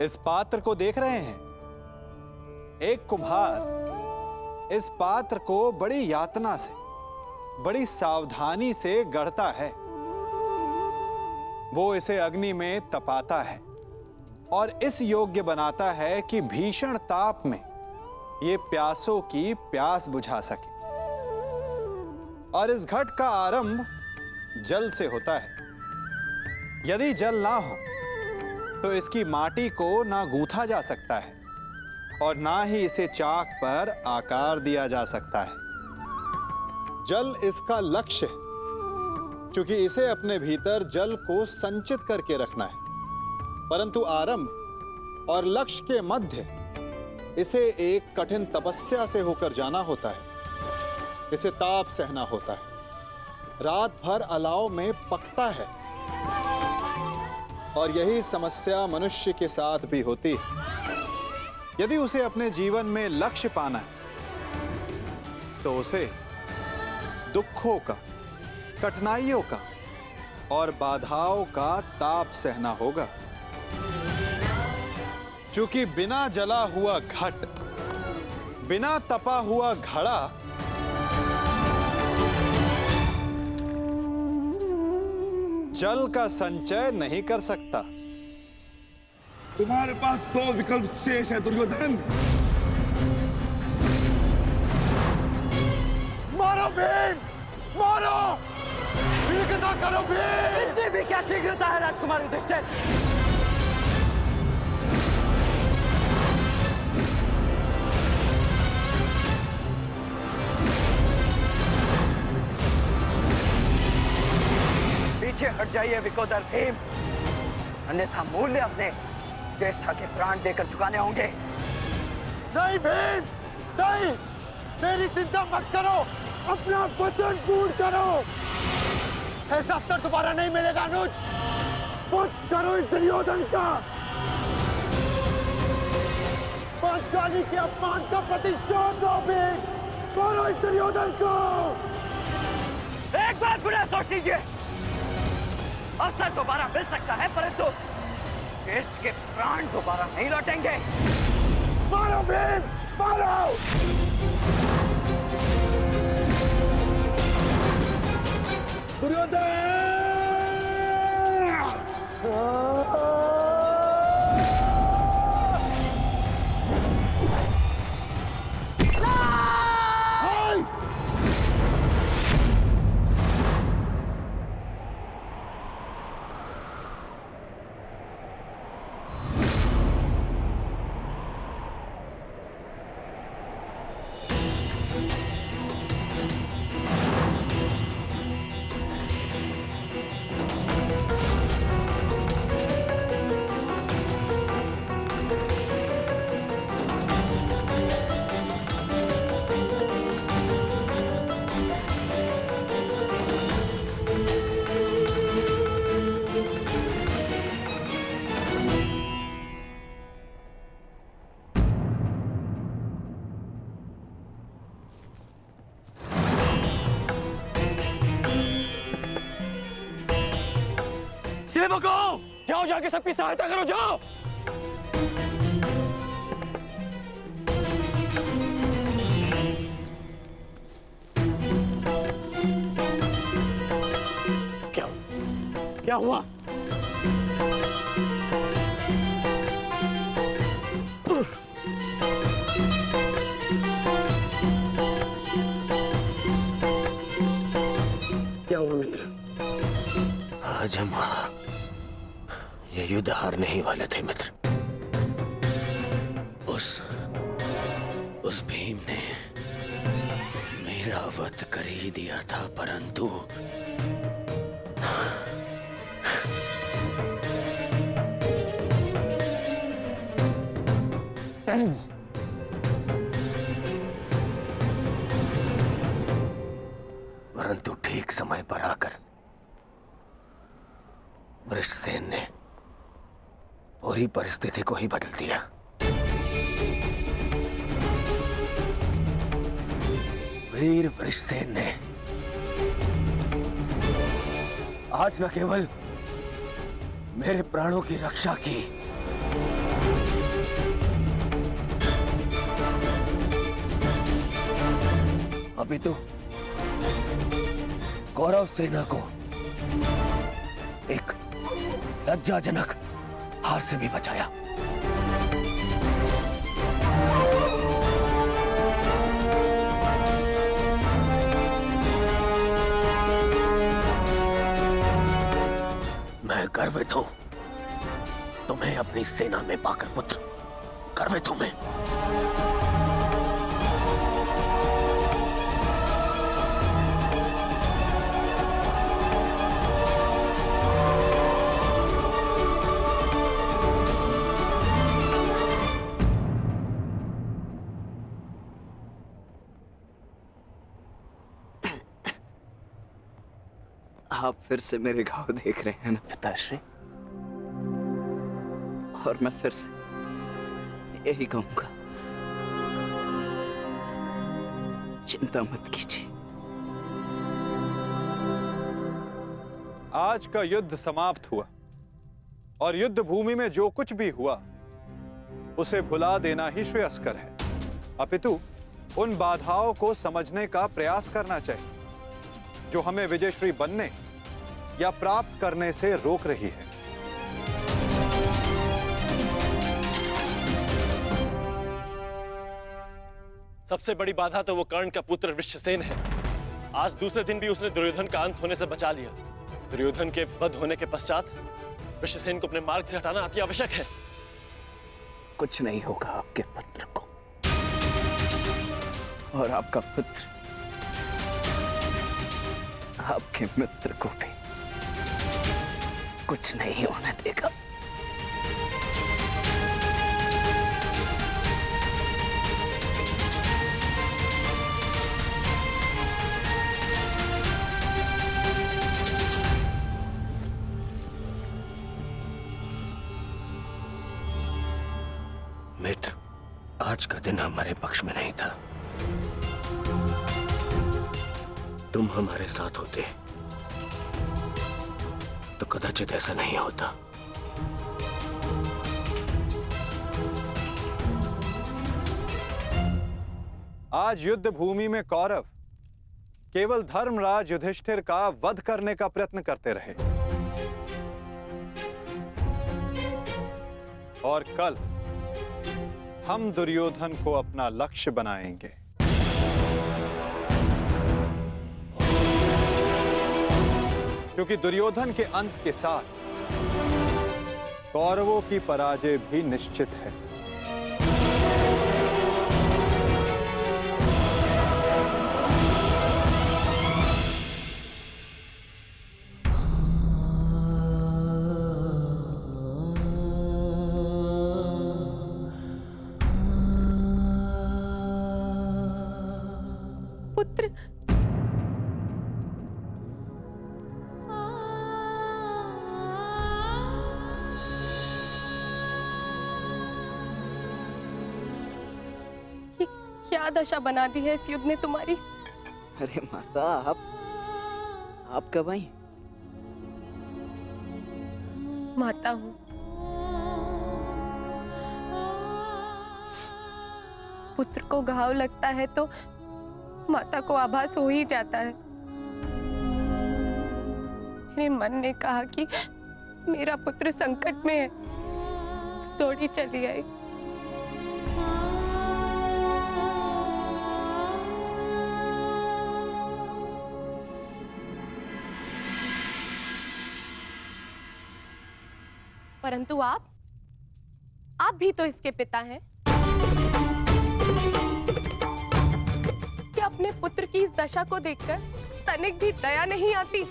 इस पात्र को देख रहे हैं। एक कुम्हार इस पात्र को बड़ी यातना से, बड़ी सावधानी से गढ़ता है। वो इसे अग्नि में तपाता है और इस योग्य बनाता है कि भीषण ताप में ये प्यासों की प्यास बुझा सके। और इस घट का आरंभ जल से होता है। यदि जल ना हो तो इसकी माटी को ना गूंथा जा सकता है और ना ही इसे चाक पर आकार दिया जा सकता है। जल इसका लक्ष्य है, क्योंकि इसे अपने भीतर जल को संचित करके रखना है। परंतु आरंभ और लक्ष्य के मध्य इसे एक कठिन तपस्या से होकर जाना होता है। इसे ताप सहना होता है, रात भर अलाव में पकता है। और यही समस्या मनुष्य के साथ भी होती है। यदि उसे अपने जीवन में लक्ष्य पाना है तो उसे दुखों का, कठिनाइयों का और बाधाओं का ताप सहना होगा। क्योंकि बिना जला हुआ घट, बिना तपा हुआ घड़ा जल का संचय नहीं कर सकता। तुम्हारे पास दो विकल्प शेष है दुर्योधन। मारो भीम, मारो, शीघ्रता करो भीम। इतनी भी क्या शीघ्रता है राजकुमार युधिष्ठिर? पीछे हट जाइए विकोदर भीम, अन्यथा मूल्य अपने ज्येष्ठा के प्राण देकर चुकाने होंगे। नहीं भीम, नहीं, मेरी चिंता मत करो, अपना वचन पूर्ण करो। ऐसा अवसर दोबारा नहीं मिलेगा अनुज। वध करो इस दुर्योधन का। पांचाली के अपमान का प्रतिशोध लो भीम। मारो इस दुर्योधन को। एक बार पुनः सोच लीजिए, अवसर दोबारा मिल सकता है, परंतु ज्येष्ठ के प्राण दोबारा नहीं लौटेंगे। मारो भीम, मारो। दुर्योधन! सेवकों, जाओ जाके सबकी सहायता करो, जाओ। क्या हुआ? क्या हुआ मित्र? आज हम ये युद्ध हारने ही वाले थे मित्र। उस भीम ने मेरा वध कर ही दिया था, परंतु ठीक समय पर आकर वृषसेन ने पूरी परिस्थिति को ही बदल दिया। वीर वृषसेन ने आज न केवल मेरे प्राणों की रक्षा की, पितु, कौरव सेना को एक लज्जाजनक हार से भी बचाया। मैं गर्वित हूं तुम्हें अपनी सेना में पाकर पुत्र, गर्वित हूं मैं। आप फिर से मेरे घाव देख रहे हैं ना पिताश्री? और मैं फिर से यही कहूंगा, चिंता मत कीजिए। आज का युद्ध समाप्त हुआ और युद्ध भूमि में जो कुछ भी हुआ उसे भुला देना ही श्रेयस्कर है। अपितु उन बाधाओं को समझने का प्रयास करना चाहिए जो हमें विजयश्री बनने या प्राप्त करने से रोक रही है। सबसे बड़ी बाधा तो वो कर्ण का पुत्र वृषसेन है। आज दूसरे दिन भी उसने दुर्योधन का अंत होने से बचा लिया। दुर्योधन के वध होने के पश्चात वृषसेन को अपने मार्ग से हटाना अति आवश्यक है। कुछ नहीं होगा आपके पुत्र को, और आपका पुत्र आपके मित्र को भी कुछ नहीं होने देगा। मित्र, आज का दिन हमारे पक्ष में नहीं था। तुम हमारे साथ होते तो कदाचित ऐसा नहीं होता। आज युद्ध भूमि में कौरव केवल धर्मराज युधिष्ठिर का वध करने का प्रयत्न करते रहे, और कल हम दुर्योधन को अपना लक्ष्य बनाएंगे। क्योंकि दुर्योधन के अंत के साथ कौरवों की पराजय भी निश्चित है। पुत्र, क्या दशा बना दी है इस युद्ध ने तुम्हारी। अरे माता, आप कब आई? माता हूं, पुत्र को घाव लगता है तो माता को आभास हो ही जाता है। मेरे मन ने कहा कि मेरा पुत्र संकट में है, दौड़ी चली आई। परंतु आप भी तो इसके पिता हैं। क्या अपने पुत्र की इस दशा को देखकर तनिक भी दया नहीं आती?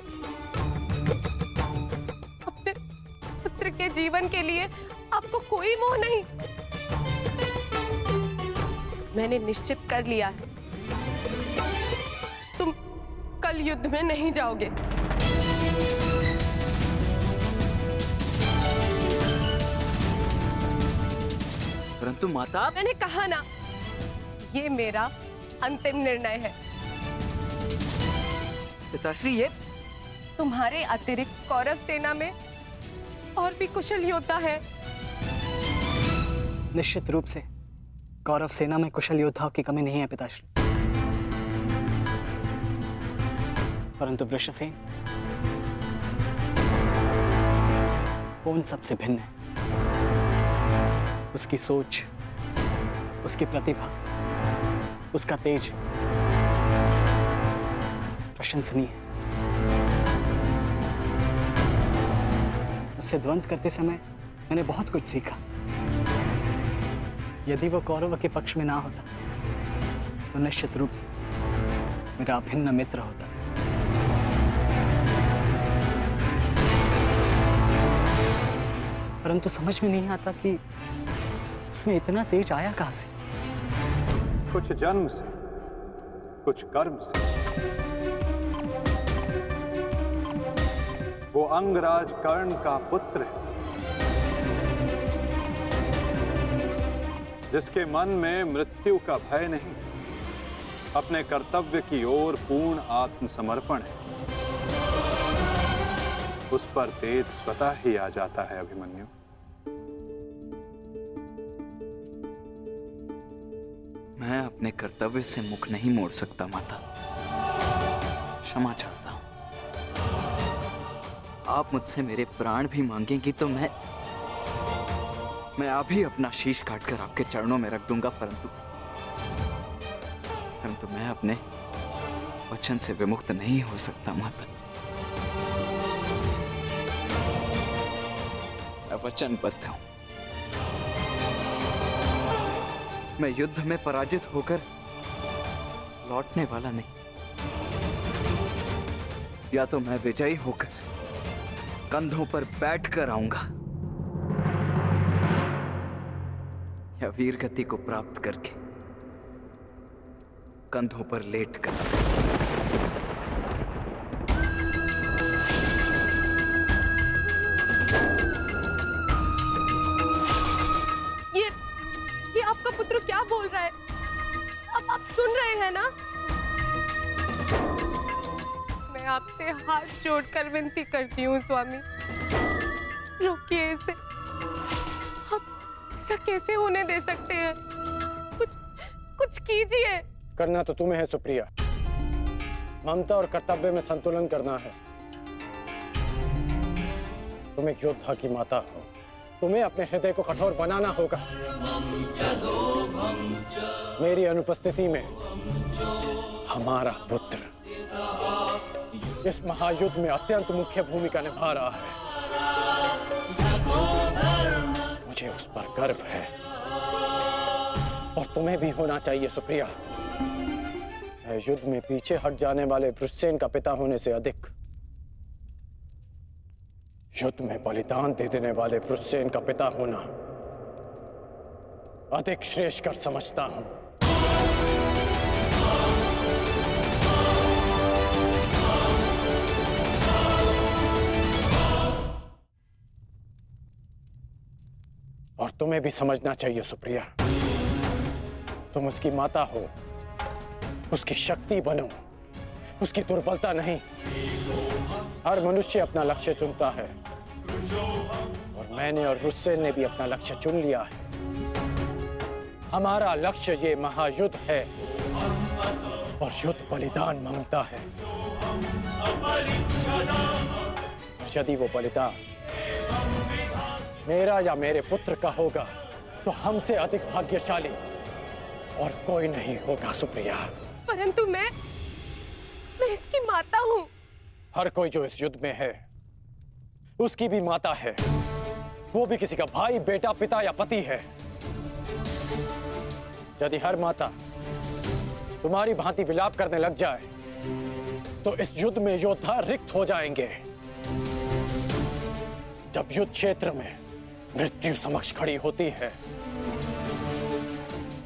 अपने पुत्र के जीवन के लिए आपको कोई मोह नहीं? मैंने निश्चित कर लिया है, तुम कल युद्ध में नहीं जाओगे। परंतु माता, मैंने कहा ना, ये मेरा अंतिम निर्णय है। पिताश्री, ये तुम्हारे अतिरिक्त कौरव सेना में और भी कुशल योद्धा है। निश्चित रूप से कौरव सेना में कुशल योद्धाओं की कमी नहीं है पिताश्री। परंतु वृषसेन वो उन सबसे भिन्न है। उसकी सोच, उसकी प्रतिभा, उसका तेज प्रशंसनीय है। उससे द्वंद्व करते समय मैंने बहुत कुछ सीखा। यदि वो कौरव के पक्ष में ना होता तो निश्चित रूप से मेरा अभिन्न मित्र होता। परंतु समझ में नहीं आता कि उसमें इतना तेज आया कहां से। कुछ जन्म से, कुछ कर्म से। वो अंगराज कर्ण का पुत्र है, जिसके मन में मृत्यु का भय नहीं, अपने कर्तव्य की ओर पूर्ण आत्मसमर्पण है। उस पर तेज स्वतः ही आ जाता है अभिमन्यु। मैं अपने कर्तव्य से मुख नहीं मोड़ सकता माता, क्षमा चाहता हूं। आप मुझसे मेरे प्राण भी मांगेंगी तो मैं अभी अपना शीश काटकर आपके चरणों में रख दूंगा, परंतु मैं अपने वचन से विमुक्त नहीं हो सकता माता। मैं वचनबद्ध हूं। मैं युद्ध में पराजित होकर लौटने वाला नहीं, या तो मैं विजयी होकर कंधों पर बैठकर आऊंगा, या वीर गति को प्राप्त करके कंधों पर लेटकर। ये आपका पुत्र क्या बोल रहा है? अब आप सुन रहे हैं ना? मैं आपसे हाथ जोड़कर विनती करती हूँ स्वामी, रोकिए इसे। ऐसा कैसे होने दे सकते हैं? कुछ कीजिए। करना तो तुम्हें है सुप्रिया। ममता और कर्तव्य में संतुलन करना है। तुम एक योद्धा की माता हो, तुम्हें अपने हृदय को कठोर बनाना होगा। मेरी अनुपस्थिति में हमारा पुत्र इस महायुद्ध में अत्यंत मुख्य भूमिका निभा रहा है। मुझे उस पर गर्व है, और तुम्हें भी होना चाहिए सुप्रिया। युद्ध में पीछे हट जाने वाले वृषसेन का पिता होने से अधिक युद्ध में बलिदान दे देने वाले वृषसेन का पिता होना अधिक श्रेष्ठकर समझता हूं। और तुम्हें भी समझना चाहिए सुप्रिया, तुम उसकी माता हो, उसकी शक्ति बनो, उसकी दुर्बलता नहीं। हर मनुष्य अपना लक्ष्य चुनता है, और मैंने और वृषसेन ने भी अपना लक्ष्य चुन लिया है। हमारा लक्ष्य ये महायुद्ध है, और युद्ध बलिदान मांगता है। और यदि वो बलिदान मेरा या मेरे पुत्र का होगा, तो हमसे अधिक भाग्यशाली और कोई नहीं होगा सुप्रिया। परंतु मैं इसकी माता हूं। हर कोई जो इस युद्ध में है, उसकी भी माता है। वो भी किसी का भाई, बेटा, पिता या पति है। यदि हर माता तुम्हारी भांति विलाप करने लग जाए, तो इस युद्ध में योद्धा रिक्त हो जाएंगे। जब युद्ध क्षेत्र में मृत्यु समक्ष खड़ी होती है,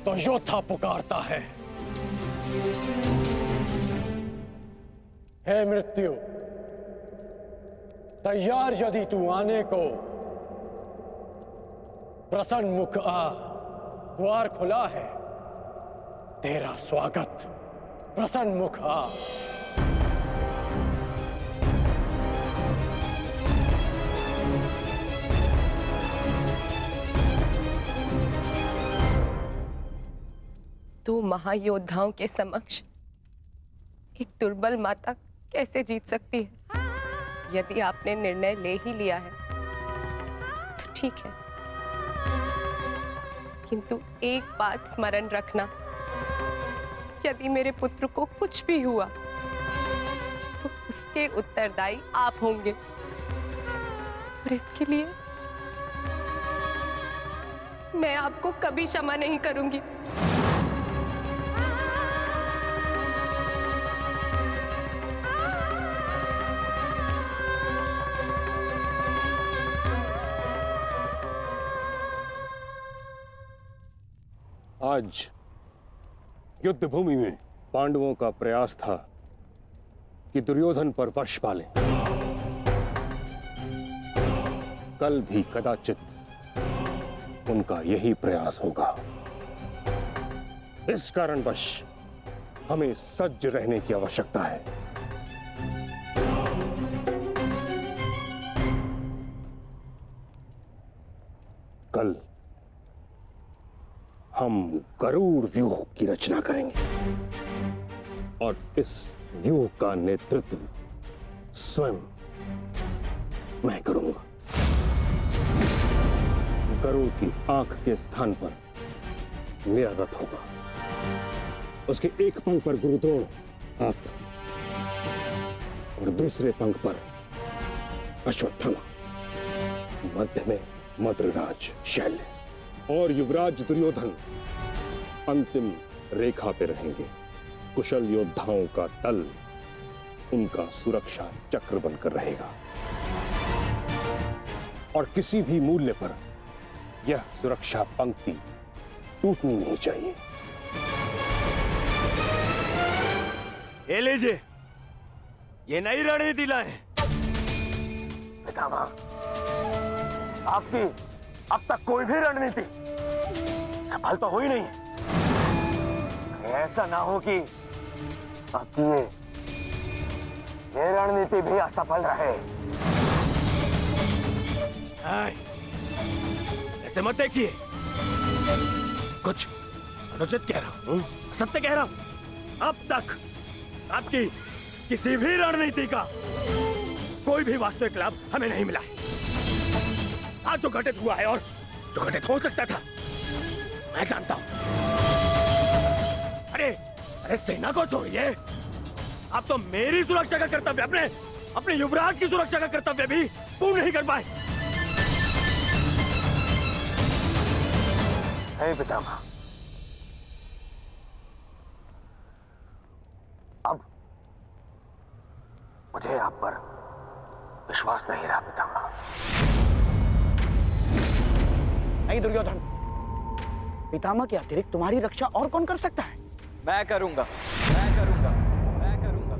तो योद्धा पुकारता है, हे मृत्यु, तैयार यदि तू आने को, प्रसन्न मुख आ, द्वार खुला है, तेरा स्वागत, प्रसन्न मुख आ। दो महायोद्धाओं के समक्ष एक दुर्बल माता कैसे जीत सकती है? यदि आपने निर्णय ले ही लिया है तो ठीक है, किंतु एक बात स्मरण रखना, यदि मेरे पुत्र को कुछ भी हुआ तो उसके उत्तरदायी आप होंगे, और इसके लिए मैं आपको कभी क्षमा नहीं करूंगी। आज युद्ध भूमि में पांडवों का प्रयास था कि दुर्योधन पर वश पालें। कल भी कदाचित उनका यही प्रयास होगा। इस कारणवश हमें सज्ज रहने की आवश्यकता है। कल हम गरुड़ व्यूह की रचना करेंगे और इस व्यूह का नेतृत्व स्वयं मैं करूंगा। गरुड़ की आंख के स्थान पर मेरा रथ होगा। उसके एक पंख पर गुरुद्रोण आप और दूसरे पंख पर अश्वत्थामा, मध्य में मद्रराज शैल्य और युवराज दुर्योधन अंतिम रेखा पे रहेंगे। कुशल योद्धाओं का दल उनका सुरक्षा चक्र बनकर रहेगा और किसी भी मूल्य पर यह सुरक्षा पंक्ति टूटनी नहीं चाहिए। ये लीजिए, ये नई रणनीति लाए। पितामह, आपकी अब तक कोई भी रणनीति सफल तो हुई नहीं है। ऐसा ना हो कि आपकी ये रणनीति भी असफल रहे। ऐसे मत देखिए, कुछ अनुचित कह रहा हूं, सत्य कह रहा हूं। अब तक आपकी किसी भी रणनीति का कोई भी वास्तविक लाभ हमें नहीं मिला है। आज जो घटित हुआ है और जो घटित हो सकता था, मैं जानता हूं। अरे सेना को छोड़िए, आप तो मेरी सुरक्षा का कर्तव्य, अपने युवराज की सुरक्षा का कर्तव्य भी पूर्ण नहीं कर पाए। हे पितामह, अब मुझे आप पर विश्वास नहीं रहा पितामह। नहीं दुर्योधन, पितामह के अतिरिक्त तुम्हारी रक्षा और कौन कर सकता है? मैं करूंगा, मैं करूंगा, मैं करूंगा,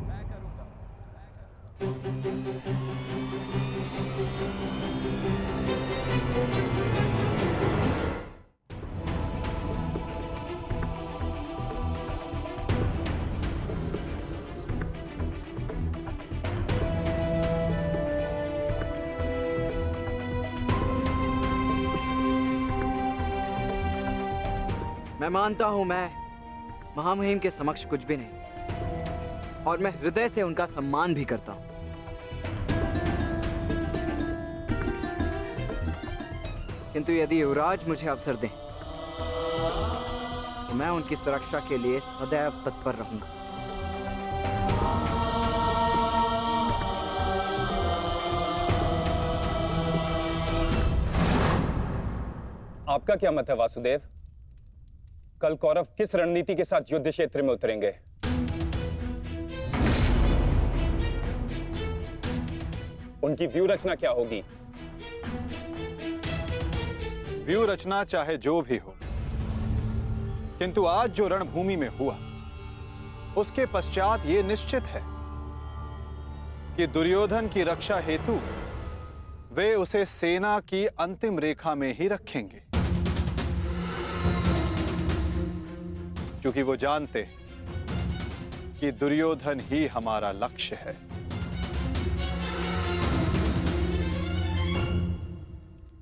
मैं करूंगा। मैं मानता हूं मैं महामहिम के समक्ष कुछ भी नहीं, और मैं हृदय से उनका सम्मान भी करता हूं। किंतु यदि युवराज मुझे अवसर दें तो मैं उनकी सुरक्षा के लिए सदैव तत्पर रहूंगा। आपका क्या मत है वासुदेव? कल कौरव किस रणनीति के साथ युद्ध क्षेत्र में उतरेंगे? उनकी व्यूह रचना क्या होगी? व्यूह रचना चाहे जो भी हो, किंतु आज जो रणभूमि में हुआ उसके पश्चात यह निश्चित है कि दुर्योधन की रक्षा हेतु वे उसे सेना की अंतिम रेखा में ही रखेंगे, क्योंकि वो जानते कि दुर्योधन ही हमारा लक्ष्य है।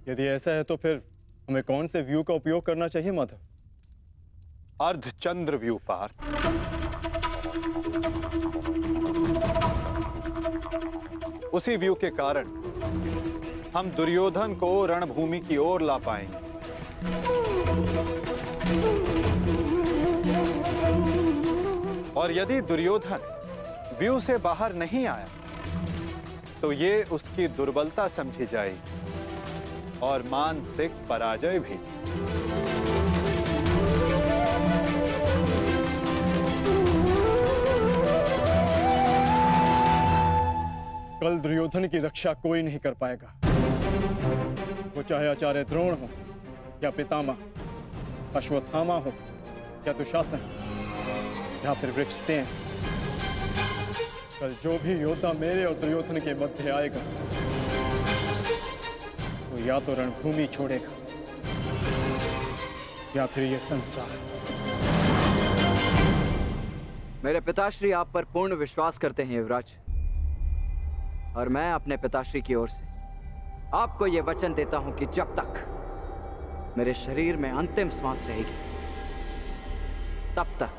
यदि ऐसा है तो फिर हमें कौन से व्यू का उपयोग करना चाहिए माधव? अर्धचंद्र व्यू पार्थ। उसी व्यू के कारण हम दुर्योधन को रणभूमि की ओर ला पाएंगे। और यदि दुर्योधन व्यू से बाहर नहीं आया तो ये उसकी दुर्बलता समझी जाएगी और मानसिक पराजय भी। कल दुर्योधन की रक्षा कोई नहीं कर पाएगा, वो चाहे आचार्य द्रोण हो या पितामह अश्वत्थामा हो या दुशासन या फिर वृक्षसेन। कल जो भी योद्धा मेरे और दुर्योधन के मध्य आएगा वो या तो रणभूमि छोड़ेगा या फिर ये संसार। मेरे पिताश्री आप पर पूर्ण विश्वास करते हैं युवराज, और मैं अपने पिताश्री की ओर से आपको यह वचन देता हूं कि जब तक मेरे शरीर में अंतिम श्वास रहेगी तब तक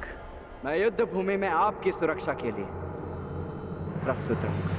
मैं युद्ध भूमि में आपकी सुरक्षा के लिए प्रस्तुत रहूंगा।